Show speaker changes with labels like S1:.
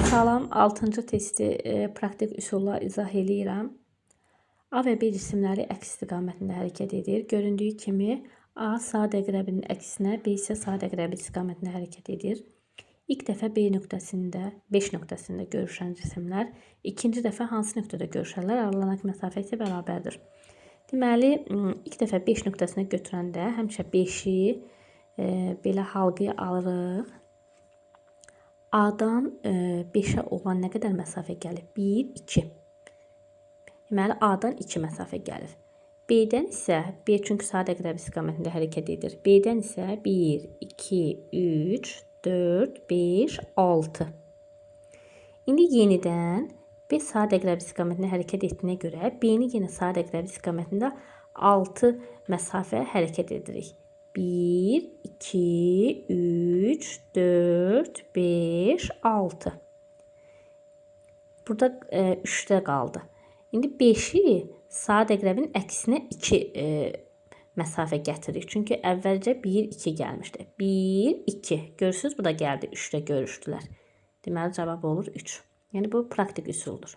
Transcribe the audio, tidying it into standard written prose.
S1: Salam, 6-cı testi praktik üsulla izah eləyirəm. A və B cisimləri əks istiqamətində hərəkət edir. Göründüyü kimi A sadə əqrəbinin əksinə, B isə sadə əqrəbi istiqamətində hərəkət edir. İlk dəfə B nöqtəsində, 5 nöqtəsində görüşən cisimlər ikinci dəfə hansı nöqtədə görüşərlər? Aralanan məsafə isə bərabərdir. Deməli, ilk dəfə 5 nöqtəsinə götürəndə həmişə 5-i belə halqaya alırıq. A'dan 5'ə olan nə qədər məsafə gəlir? 1, 2. Deməli, A'dan 2 məsafə gəlir. B'dən isə, B çünki sadə əqrəb istiqamətində hərəkət edir. B'dən isə 1, 2, 3, 4, 5, 6. İndi yenidən B sadə əqrəb istiqamətində hərəkət etdiyinə görə B'ni yenə sadə əqrəb istiqamətində 6 məsafə hərəkət edirik. 1, 2, 3, 4, 5, 6. Burada 3'də qaldı. İndi 5'i sadə əqrəbin əksinə 2 məsafə gətiririk. Çünki əvvəlcə 1, 2 gəlmişdi. 1, 2. Görürsünüz, bu da gəldi. 3'də görüşdülər. Deməli, cavab olur 3. Yəni, bu praktik üsuldur.